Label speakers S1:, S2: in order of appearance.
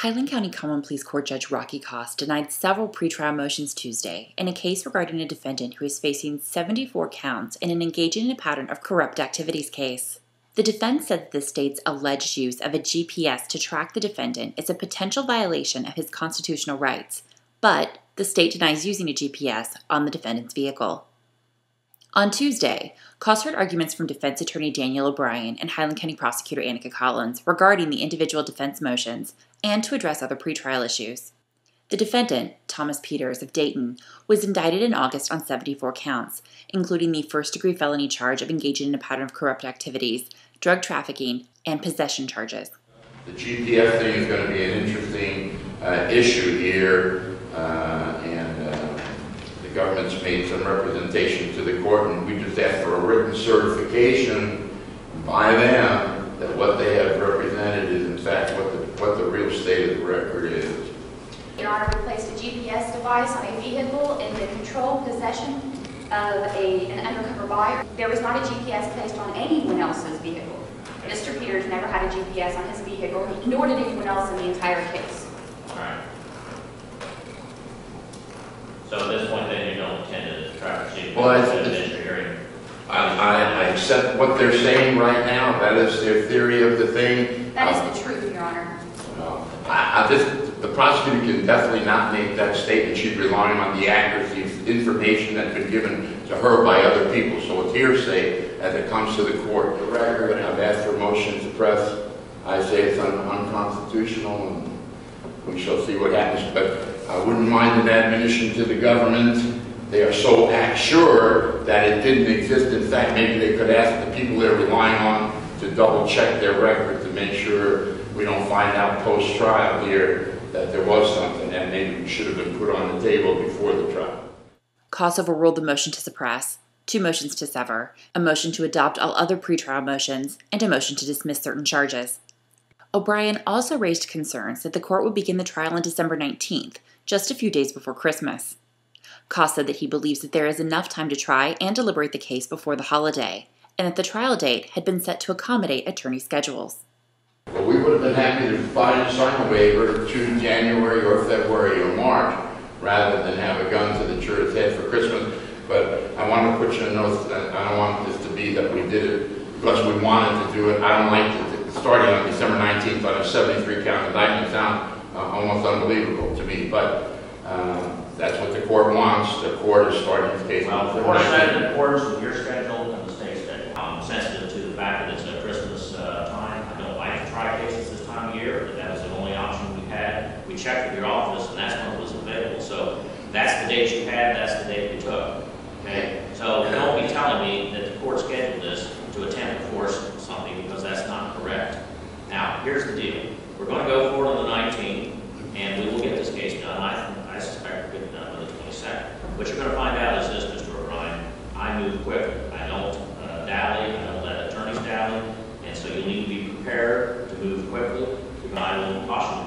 S1: Highland County Common Pleas Court Judge Rocky Koss denied several pretrial motions Tuesday in a case regarding a defendant who is facing 74 counts in an engaging in a pattern of corrupt activities case. The defense said that the state's alleged use of a GPS to track the defendant is a potential violation of his constitutional rights, but the state denies using a GPS on the defendant's vehicle. On Tuesday, Koss heard arguments from defense attorney Daniel O'Brien and Highland County prosecutor Annika Collins regarding the individual defense motions and to address other pretrial issues. The defendant, Thomas Peters of Dayton, was indicted in August on 74 counts, including the first-degree felony charge of engaging in a pattern of corrupt activities, drug trafficking, and possession charges.
S2: The GPS thing is going to be an interesting issue here, and the government's made some representation to the court, and we just asked for a written certification by them that what they have represented is in fact what the real state of the record is.
S3: Your Honor, we placed a GPS device on a vehicle in the controlled possession of an undercover buyer. There was not a GPS placed on anyone else's vehicle. Mr. Peters never had a GPS on his vehicle, nor did anyone else in the entire case.
S4: All right. So at this point, then, you don't intend to try to proceed with the hearing?
S2: I accept what they're saying right now. That is their theory of the thing.
S3: That is the truth, Your Honor.
S2: The prosecutor can definitely not make that statement. She's relying on the accuracy of information that's been given to her by other people. So it's hearsay as it comes to the court. The record, I've asked for motion to suppress. I say it's unconstitutional, and we shall see what happens. But I wouldn't mind an admonition to the government. They are so sure that it didn't exist. In fact, maybe they could ask the people they're relying on to double check their record to make sure we don't find out post-trial here that there was something that maybe should have been put on the table before the trial.
S1: Koss overruled the motion to suppress, 2 motions to sever, a motion to adopt all other pretrial motions, and a motion to dismiss certain charges. O'Brien also raised concerns that the court would begin the trial on December 19th, just a few days before Christmas. Koss said that he believes that there is enough time to try and deliberate the case before the holiday, and that the trial date had been set to accommodate attorney schedules.
S2: Well, we would have been happy to sign a waiver to January or February or March rather than have a gun to the juror's head for Christmas. But I want to put you a note that I don't want this to be that we did it because we wanted to do it. I don't like it starting on December 19th on a 73-count indictment. Sounds almost unbelievable to me, but that's what the court wants. The court is starting the case.
S4: Well, the court said in accordance with your schedule and the state's schedule. I'm sensitive to the fact that it's a Christmas time. I don't like to try cases this time of year, but that was the only option we had. We checked with your office, and that's when it was available. So that's the date you had, that's the date we took. Okay? So don't be telling me that the court scheduled this to attempt to force something because that's not correct. Now, here's the deal. We're going to go forward on the 19th, and we will get this case done. I suspect we'll get it done on the 22nd. What you're going to find out is this, Mr. O'Brien. I move quick. I don't dally. I don't let attorneys dally. And so you need to be prepared to move quickly. I will caution